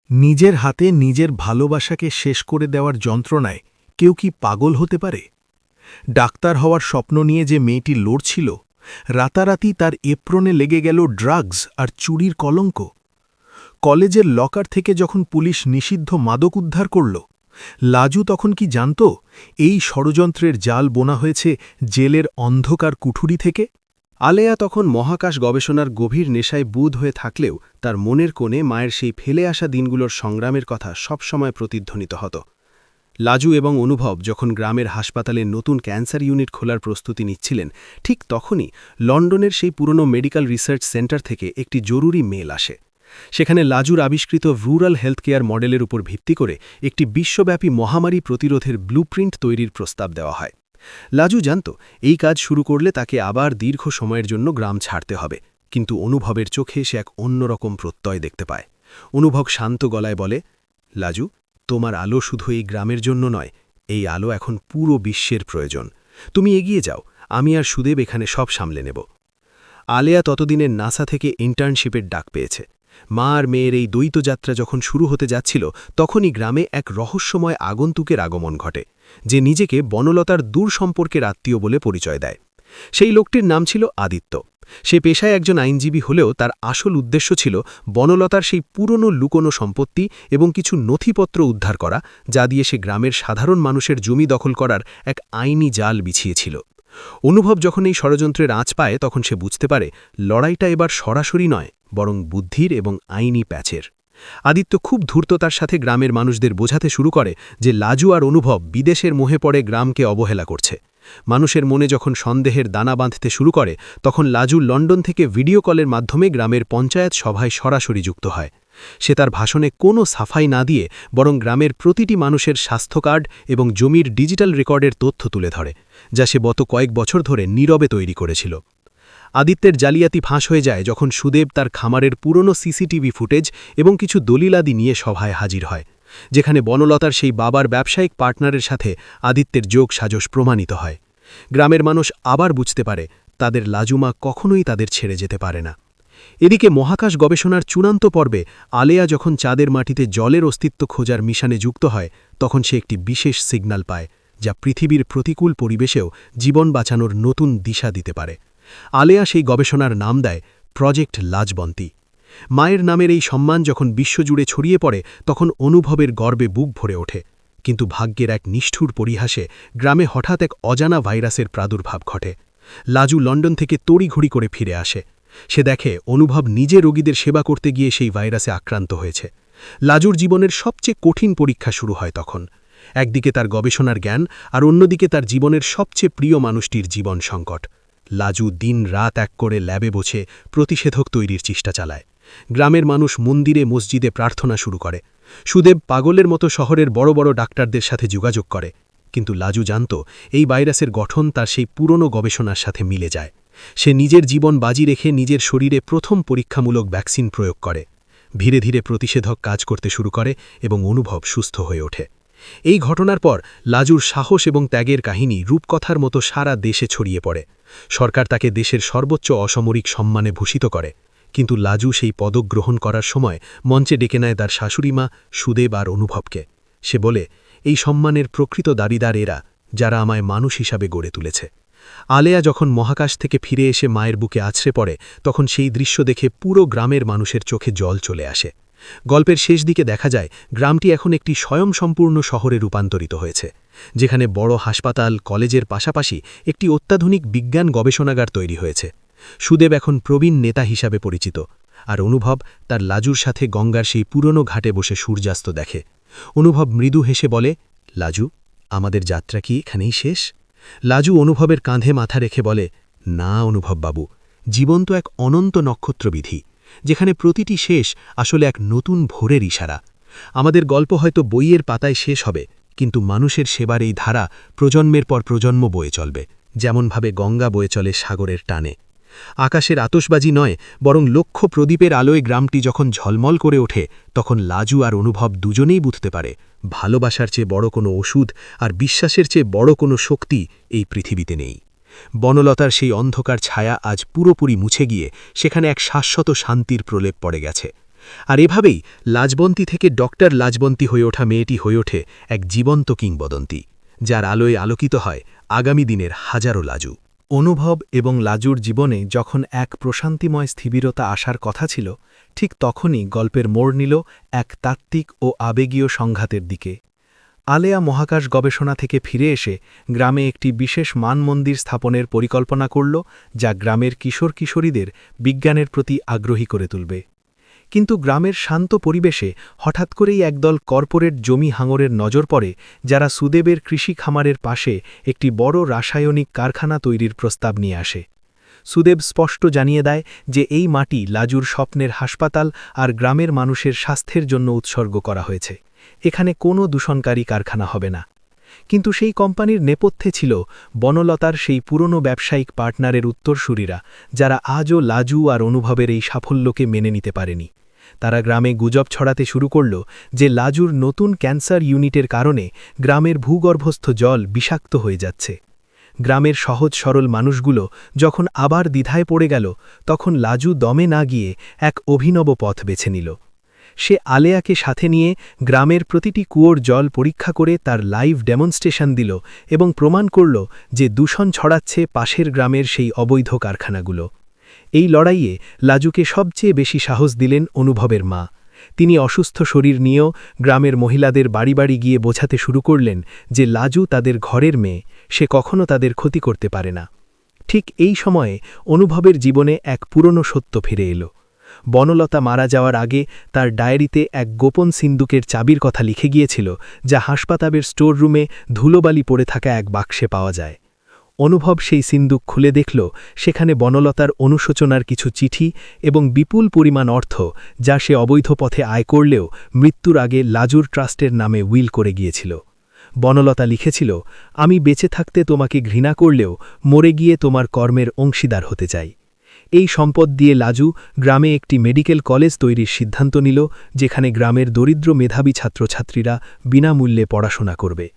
নিজের হাতে নিজের ভালোবাসাকে শেষ করে দেওয়ার যন্ত্রণায় কেউ কি পাগল হতে পারে? ডাক্তার হওয়ার স্বপ্ন নিয়ে যে মেয়েটি লড়ছিল, রাতারাতি তার এপ্রনে লেগে গেল ড্রাগস আর চুরির কলঙ্ক। কলেজের লকার থেকে যখন পুলিশ নিষিদ্ধ মাদক উদ্ধার করল, লাজু তখন কি জানত এই ষড়যন্ত্রের জাল বোনা হয়েছে জেলের অন্ধকার কুঠুরি থেকে? আলেয়া তখন মহাকাশ গবেষণার গভীর নেশায় বুঁদ হয়ে থাকলেও তার মনের কোণে মায়ের সেই ফেলে আসা দিনগুলোর সংগ্রামের কথা সবসময় প্রতিধ্বনিত হতো। লাজু এবং অনুভব যখন গ্রামের হাসপাতালে নতুন ক্যান্সার ইউনিট খোলার প্রস্তুতি নিচ্ছিলেন, ঠিক তখনই লন্ডনের সেই পুরনো মেডিকেল রিসার্চ সেন্টার থেকে একটি জরুরি মেল আসে। সেখানে লাজুর আবিষ্কৃত রুরাল হেলথ কেয়ার মডেলের উপর ভিত্তি করে একটি বিশ্বব্যাপী মহামারী প্রতিরোধের ব্লুপ্রিন্ট তৈরির প্রস্তাব দেওয়া হয়। লাজু জানত এই কাজ শুরু করলে তাকে আবার দীর্ঘ সময়ের জন্য গ্রাম ছাড়তে হবে, কিন্তু অনুভবের চোখে সে এক অন্যরকম প্রত্যয় দেখতে পায়। অনুভব শান্ত গলায় বলে, লাজু, তোমার আলো শুধু এই গ্রামের জন্য নয়, এই আলো এখন পুরো বিশ্বের প্রয়োজন। তুমি এগিয়ে যাও, আমি আর সুদেব এখানে সব সামলে নেব। আলেয়া ততদিনে নাসা থেকে ইন্টার্নশিপের ডাক পেয়েছে। মা আর মেয়ের এই দ্বৈত যাত্রা যখন শুরু হতে যাচ্ছিল, তখনই গ্রামে এক রহস্যময় আগন্তুকের আগমন ঘটে, যে নিজেকে বনলতার দূর সম্পর্কের আত্মীয় বলে পরিচয় দেয়। সেই লোকটির নাম ছিল আদিত্য। সে পেশায় একজন আইনজীবী হলেও তার আসল উদ্দেশ্য ছিল বনলতার সেই পুরনো লুকোনো সম্পত্তি এবং কিছু নথিপত্র উদ্ধার করা, যা দিয়ে সে গ্রামের সাধারণ মানুষের জমি দখল করার এক আইনি জাল বিছিয়েছিল। অনুভব যখন এই ষড়যন্ত্রের আঁচ পায়, তখন সে বুঝতে পারে লড়াইটা এবার সরাসরি নয়, বরং বুদ্ধির এবং আইনি প্যাচের। আদিত্য খুব ধূর্ততার সাথে গ্রামের মানুষদের বোঝাতে শুরু করে যে লাজু আর অনুভব বিদেশের মোহে পড়ে গ্রামকে অবহেলা করছে। মানুষের মনে যখন সন্দেহের দানা বাঁধতে শুরু করে, তখন লাজু লন্ডন থেকে ভিডিও কলের মাধ্যমে গ্রামের পঞ্চায়েত সভায় সরাসরি যুক্ত হয়। সে তার ভাষণে কোনো সাফাই না দিয়ে বরং গ্রামের প্রতিটি মানুষের স্বাস্থ্য কার্ড এবং জমির ডিজিটাল রেকর্ডের তথ্য তুলে ধরে, যা সে গত কয়েক বছর ধরে নীরবে তৈরি করেছিল। আদিত্যের জালিয়াতি ফাঁস হয়ে যায় যখন সুদেব তার খামারের পুরনো সিসিটিভি ফুটেজ এবং কিছু দলিলাদি নিয়ে সভায় হাজির হয়, যেখানে বনলতার সেই বাবার ব্যবসায়িক পার্টনারের সাথে আদিত্যের যোগ সাজস প্রমাণিত হয়। গ্রামের মানুষ আবার বুঝতে পারে তাদের লাজুমা কখনোই তাদের ছেড়ে যেতে পারে না। এদিকে মহাকাশ গবেষণার চূড়ান্ত পর্বে আলেয়া যখন চাঁদের মাটিতে জলের অস্তিত্ব খোঁজার মিশনে যুক্ত হয়, তখন সে একটি বিশেষ সিগন্যাল পায়, যা পৃথিবীর প্রতিকূল পরিবেশেও জীবন বাঁচানোর নতুন দিশা দিতে পারে। আলেয়া সেই গবেষণার নাম দেয় প্রজেক্ট লাজবন্তী। মায়ের নামের এই সম্মান যখন বিশ্বজুড়ে ছড়িয়ে পড়ে, তখন অনুভবের গর্বে বুক ভরে ওঠে। কিন্তু ভাগ্যের এক নিষ্ঠুর পরিহাসে গ্রামে হঠাৎ এক অজানা ভাইরাসের প্রাদুর্ভাব ঘটে। লাজু লন্ডন থেকে তড়িঘড়ি করে ফিরে আসে। সে দেখে অনুভব নিজে রোগীদের সেবা করতে গিয়ে সেই ভাইরাসে আক্রান্ত হয়েছে। লাজুর জীবনের সবচেয়ে কঠিন পরীক্ষা শুরু হয় তখন। একদিকে তার গবেষণার জ্ঞান, আর অন্যদিকে তার জীবনের সবচেয়ে প্রিয় মানুষটির জীবন সংকট। লাজু দিন রাত এক করে ল্যাবে বসে প্রতিষেধক তৈরির চেষ্টা চালায়। গ্রামের মানুষ মন্দিরে মসজিদে প্রার্থনা শুরু করে। সুদেব পাগলের মতো শহরের বড় বড় ডাক্তারদের সাথে যোগাযোগ করে। কিন্তু লাজু জানত এই ভাইরাসের গঠন তার সেই পুরনো গবেষণার সাথে মিলে যায়। সে নিজের জীবন বাজি রেখে নিজের শরীরে প্রথম পরীক্ষামূলক ভ্যাকসিন প্রয়োগ করে। ধীরে ধীরে প্রতিষেধক কাজ করতে শুরু করে এবং অনুভব সুস্থ হয়ে ওঠে। এই ঘটনার পর লাজুর সাহস এবং ত্যাগের কাহিনী রূপকথার মতো সারা দেশে ছড়িয়ে পড়ে। সরকার তাকে দেশের সর্বোচ্চ অসামরিক সম্মানে ভূষিত করে। কিন্তু লাজু সেই পদক গ্রহণ করার সময় মঞ্চে ডেকে নেয় তার শাশুড়িমা সুদেব আর অনুভবকে। সে বলে, এই সম্মানের প্রকৃত দাবিদার এরা, যারা আমায় মানুষ হিসাবে গড়ে তুলেছে। আলেয়া যখন মহাকাশ থেকে ফিরে এসে মায়ের বুকে আছড়ে পড়ে, তখন সেই দৃশ্য দেখে পুরো গ্রামের মানুষের চোখে জল চলে আসে। গল্পের শেষ দিকে দেখা যায় গ্রামটি এখন একটি স্বয়ংসম্পূর্ণ শহরে রূপান্তরিত হয়েছে, যেখানে বড় হাসপাতাল, কলেজের পাশাপাশি একটি অত্যাধুনিক বিজ্ঞান গবেষণাগার তৈরি হয়েছে। সুদেব এখন প্রবীণ নেতা হিসাবে পরিচিত, আর অনুভব তার লাজুর সাথে গঙ্গার সেই পুরনো ঘাটে বসে সূর্যাস্ত দেখে। অনুভব মৃদু হেসে বলে, লাজু, আমাদের যাত্রা কি এখানেই শেষ? লাজু অনুভবের কাঁধে মাথা রেখে বলে, না অনুভব বাবু, জীবন তো এক অনন্ত নক্ষত্রবিধি, যেখানে প্রতিটি শেষ আসলে এক নতুন ভোরের ইশারা। আমাদের গল্প হয়তো বইয়ের পাতায় শেষ হবে, কিন্তু মানুষের সেবার এই ধারা প্রজন্মের পর প্রজন্ম বয়ে চলবে, যেমনভাবে গঙ্গা বয়ে চলে সাগরের টানে। আকাশের আতশবাজি নয়, বরং লক্ষ প্রদীপের আলোয় গ্রামটি যখন ঝলমল করে ওঠে, তখন লাজু আর অনুভব দুজনেই বুঝতে পারে ভালোবাসার চেয়ে বড় কোনো ওষুধ আর বিশ্বাসের চেয়ে বড় কোনো শক্তি এই পৃথিবীতে নেই। বনলতার সেই অন্ধকার ছায়া আজ পুরোপুরি মুছে গিয়ে সেখানে এক শাশ্বত শান্তির প্রলেপ পড়ে গেছে। আর এভাবেই লাজবন্তী থেকে ডক্টর লাজবন্তী হয়ে ওঠা মেয়েটি হয়ে ওঠে এক জীবন্ত কিংবদন্তি, যার আলোয় আলোকিত হয় আগামী দিনের হাজারো লাজু। অনুভব এবং লাজুর জীবনে যখন এক প্রশান্তিময় স্থিবিরতা আসার কথা ছিল, ঠিক তখনই গল্পের মোড় নিল এক তাত্ত্বিক ও আবেগীয় সংঘাতের দিকে। আলেয়া মহাকাশ গবেষণা থেকে ফিরে এসে গ্রামে একটি বিশেষ মানমন্দির স্থাপনের পরিকল্পনা করল, যা গ্রামের কিশোর কিশোরীদের বিজ্ঞানের প্রতি আগ্রহী করে তুলবে। কিন্তু গ্রামের শান্ত পরিবেশে হঠাৎ করেই একদল কর্পোরেট জমি হাঙরের নজর পড়ে, যারা সুদেবের কৃষি খামারের পাশে একটি বড় রাসায়নিক কারখানা তৈরির প্রস্তাব নিয়ে আসে। সুদেব স্পষ্ট জানিয়ে দেয় যে এই মাটি লাজুর স্বপ্নের হাসপাতাল আর গ্রামের মানুষের স্বাস্থ্যের জন্য উৎসর্গ করা হয়েছে। এখানে কোনো দূষণকারী কারখানা হবে না। কিন্তু সেই কোম্পানির নেপথ্যে ছিল বনলতার সেই পুরনো ব্যবসায়িক পার্টনারের উত্তরসূরিরা, যারা আজও লাজু আর অনুভবের এই সাফল্যকে মেনে নিতে পারেনি। তারা গ্রামে গুজব ছড়াতে শুরু করল যে লাজুর নতুন ক্যান্সার ইউনিটের কারণে গ্রামের ভূগর্ভস্থ জল বিষাক্ত হয়ে যাচ্ছে। গ্রামের সহজ সরল মানুষগুলো যখন আবার দ্বিধায় পড়ে গেল, তখন লাজু দমে না গিয়ে এক অভিনব পথ বেছে নিল। সে আলেয়াকে সাথে নিয়ে গ্রামের প্রতিটি কুয়োর জল পরীক্ষা করে তার লাইভ ডেমনস্ট্রেশন দিল এবং প্রমাণ করল যে দূষণ ছড়াচ্ছে পাশের গ্রামের সেই অবৈধ কারখানাগুলো। এই লড়াইয়ে লাজুকে সবচেয়ে বেশি সাহস দিলেন অনুভবের মা। তিনি অসুস্থ শরীর নিয়েও গ্রামের মহিলাদের বাড়ি বাড়ি গিয়ে বোঝাতে শুরু করলেন যে লাজু তাদের ঘরের মেয়ে, সে কখনো তাদের ক্ষতি করতে পারে না। ঠিক এই সময়ে অনুভবের জীবনে এক পুরনো সত্য ফিরে এলো। বনলতা মারা যাওয়ার আগে তার ডায়েরিতে এক গোপন সিন্দুকের চাবির কথা লিখে গিয়েছিল, যা হাসপাতালের স্টোর রুমে ধুলোবালি পড়ে থাকা এক বাক্সে পাওয়া যায়। অনুভব সেই সিন্দুক খুলে দেখল সেখানে বনলতার অনুশোচনার কিছু চিঠি এবং বিপুল পরিমাণ অর্থ, যা সে অবৈধ পথে আয় করলেও মৃত্যুর আগে লাজুর ট্রাস্টের নামে উইল করে গিয়েছিল। বনলতা লিখেছিল, আমি বেঁচে থাকতে তোমাকে ঘৃণা করলেও মরে গিয়ে তোমার কর্মের অংশীদার হতে চাই। এই সম্পদ দিয়ে লাজু গ্রামে একটি মেডিকেল কলেজ তৈরির সিদ্ধান্ত নিল, যেখানে গ্রামের দরিদ্র মেধাবী ছাত্রছাত্রীরা বিনামূল্যে পড়াশোনা করবে।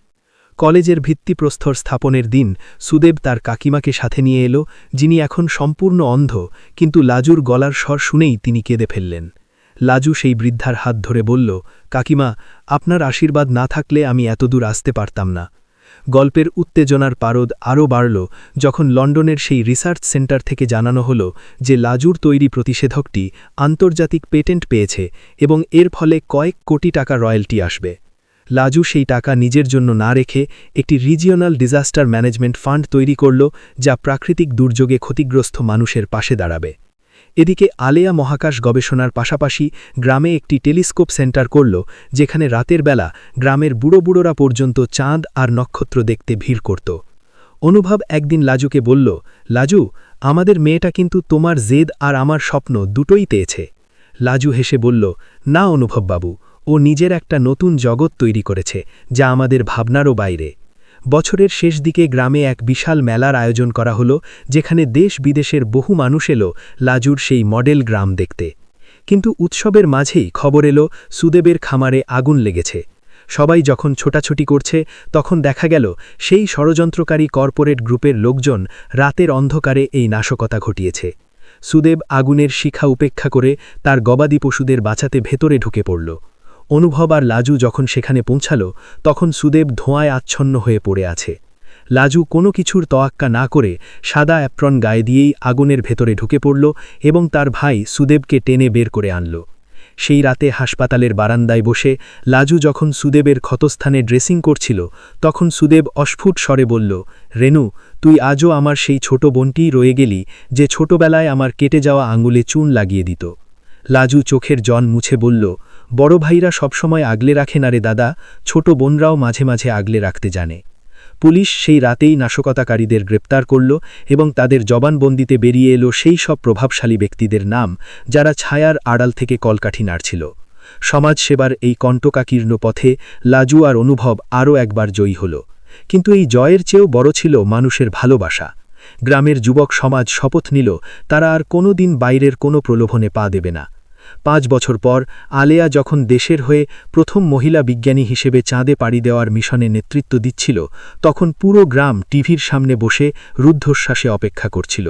কলেজের ভিত্তিপ্রস্তর স্থাপনের দিন সুদেব তার কাকিমাকে সাথে নিয়ে এলো, যিনি এখন সম্পূর্ণ অন্ধ, কিন্তু লাজুর গলার স্বর শুনেই তিনি কেঁদে ফেললেন। লাজু সেই বৃদ্ধার হাত ধরে বলল, কাকিমা, আপনার আশীর্বাদ না থাকলে আমি এতদূর আসতে পারতাম না। গল্পের উত্তেজনার পারদ আরও বাড়ল যখন লন্ডনের সেই রিসার্চ সেন্টার থেকে জানানো হলো যে লাজুর তৈরি প্রতিষেধকটি আন্তর্জাতিক পেটেন্ট পেয়েছে এবং এর ফলে কয়েক কোটি টাকা রয়্যালটি আসবে। লাজু সেই টাকা নিজের জন্য না রেখে একটি রিজিওনাল ডিজাস্টার ম্যানেজমেন্ট ফান্ড তৈরি করল, যা প্রাকৃতিক দুর্যোগে ক্ষতিগ্রস্ত মানুষের পাশে দাঁড়াবে। এদিকে আলেয়া মহাকাশ গবেষণার পাশাপাশি গ্রামে একটি টেলিস্কোপ সেন্টার করল, যেখানে রাতের বেলা গ্রামের বুড়োরা পর্যন্ত চাঁদ আর নক্ষত্র দেখতে ভিড় করত। অনুভব একদিন লাজুকে বলল, লাজু, আমাদের মেয়েটা কিন্তু তোমার জেদ আর আমার স্বপ্ন দুটোই পেয়েছে। লাজু হেসে বলল, না অনুভববাবু, ও নিজের একটা নতুন জগৎ তৈরি করেছে, যা আমাদের ভাবনারও বাইরে। বছরের শেষ দিকে গ্রামে এক বিশাল মেলার আয়োজন করা হলো, যেখানে দেশ বিদেশের বহু মানুষ এলো লাজুর সেই মডেল গ্রাম দেখতে। কিন্তু উৎসবের মাঝেই খবর এলো সুদেবের খামারে আগুন লেগেছে। সবাই যখন ছোটাছুটি করছে, তখন দেখা গেল সেই ষড়যন্ত্রকারী কর্পোরেট গ্রুপের লোকজন রাতের অন্ধকারে এই নাশকতা ঘটিয়েছে। সুদেব আগুনের শিখা উপেক্ষা করে তার গবাদি পশুদের বাঁচাতে ভেতরে ঢুকে পড়ল। অনুভব আর লাজু যখন সেখানে পৌঁছাল, তখন সুদেব ধোঁয়ায় আচ্ছন্ন হয়ে পড়ে আছে। লাজু কোনো কিছুর তোয়াক্কা না করে সাদা অ্যাপ্রন গায়ে দিয়েই আগুনের ভেতরে ঢুকে পড়ল এবং তার ভাই সুদেবকে টেনে বের করে আনল। সেই রাতে হাসপাতালের বারান্দায় বসে লাজু যখন সুদেবের ক্ষতস্থানে ড্রেসিং করছিল, তখন সুদেব অস্ফুট স্বরে বলল, রেনু, তুই আজও আমার সেই ছোট বোনটিই রয়ে গেলি, যে ছোটবেলায় আমার কেটে যাওয়া আঙুলে চুন লাগিয়ে দিত। লাজু চোখের জল মুছে বলল, বড় ভাইরা সবসময় আগলে রাখে না রে দাদা, ছোট বোনরাও মাঝে মাঝে আগলে রাখতে জানে। পুলিশ সেই রাতেই নাশকতাকারীদের গ্রেপ্তার করল এবং তাদের জবানবন্দিতে বেরিয়ে এলো সেই সব প্রভাবশালী ব্যক্তিদের নাম, যারা ছায়ার আড়াল থেকে কলকাঠি নাড়ছিল। সমাজসেবার এই কণ্টকাকীর্ণ পথে লাজু আর অনুভব আরও একবার জয়ী হল। কিন্তু এই জয়ের চেয়েও বড় ছিল মানুষের ভালোবাসা। গ্রামের যুবক সমাজ শপথ নিল তারা আর কোনো দিন বাইরের কোনো প্রলোভনে পা দেবে না। 5 বছর পর আলেয়া যখন দেশের হয়ে প্রথম মহিলা বিজ্ঞানী হিসেবে চাঁদে পাড়ি দেওয়ার মিশনে নেতৃত্ব দিচ্ছিল, তখন পুরো গ্রাম টিভির সামনে বসে রুদ্ধশ্বাসে অপেক্ষা করছিল।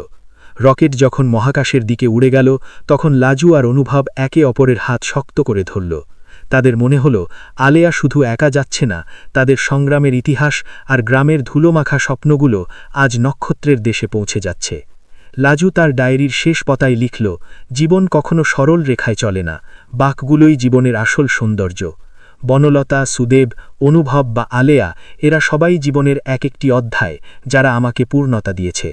রকেট যখন মহাকাশের দিকে উড়ে গেল তখন লাজু আর অনুভব একে অপরের হাত শক্ত করে ধরল। তাদের মনে হল আলেয়া শুধু একা যাচ্ছে না, তাদের সংগ্রামের ইতিহাস আর গ্রামের ধুলোমাখা স্বপ্নগুলো আজ নক্ষত্রের দেশে পৌঁছে যাচ্ছে। লাজু তার ডায়েরির শেষ পাতায় লিখল, জীবন কখনো সরল রেখায় চলে না, বাঁকগুলোই জীবনের আসল সৌন্দর্য। বনলতা, সুদেব, অনুভব বা আলেয়া এরা সবাই জীবনের এক একটি অধ্যায়, যারা আমাকে পূর্ণতা দিয়েছে।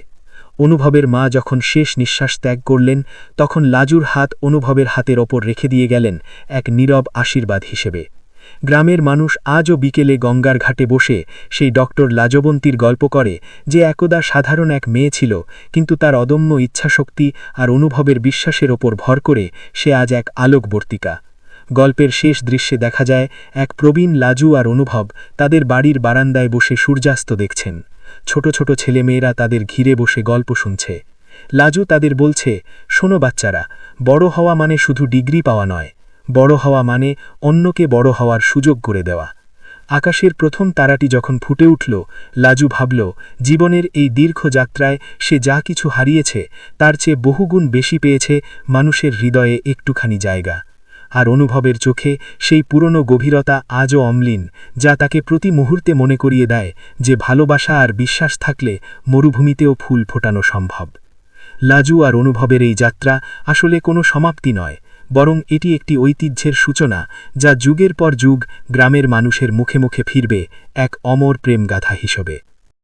অনুভবের মা যখন শেষ নিঃশ্বাস ত্যাগ করলেন তখন লাজুর হাত অনুভবের হাতের ওপর রেখে দিয়ে গেলেন এক নীরব আশীর্বাদ হিসেবে। গ্রামের মানুষ আজও বিকেলে গঙ্গার ঘাটে বসে সেই ডক্টর লাজবন্তীর গল্প করে, যে একদা সাধারণ এক মেয়ে ছিল, কিন্তু তার অদম্য ইচ্ছাশক্তি আর অনুভবের বিশ্বাসের ওপর ভর করে সে আজ এক আলোকবর্তিকা। গল্পের শেষ দৃশ্যে দেখা যায় এক প্রবীণ লাজু আর অনুভব তাদের বাড়ির বারান্দায় বসে সূর্যাস্ত দেখছেন। ছোট ছোট ছেলেমেয়েরা তাদের ঘিরে বসে গল্প শুনছে। লাজু তাদের বলছে, শোনো বাচ্চারা, বড় হওয়া মানে শুধু ডিগ্রি পাওয়া নয়, বড় হওয়া মানে অন্যকে বড় হওয়ার সুযোগ করে দেওয়া। আকাশের প্রথম তারাটি যখন ফুটে উঠল, লাজু ভাবল, জীবনের এই দীর্ঘ যাত্রায় সে যা কিছু হারিয়েছে তার চেয়ে বহুগুণ বেশি পেয়েছে মানুষের হৃদয়ে একটুখানি জায়গা। আর অনুভবের চোখে সেই পুরনো গভীরতা আজও অম্লীন, যা তাকে প্রতি মুহূর্তে মনে করিয়ে দেয় যে ভালোবাসা আর বিশ্বাস থাকলে মরুভূমিতেও ফুল ফোটানো সম্ভব। লাজু আর অনুভবের এই যাত্রা আসলে কোনো সমাপ্তি নয়, বরং এটি একটি ঐতিহ্যের সূচনা, যা যুগের পর যুগ গ্রামের মানুষের মুখে মুখে ফিরবে এক অমর প্রেমগাথা হিসেবে।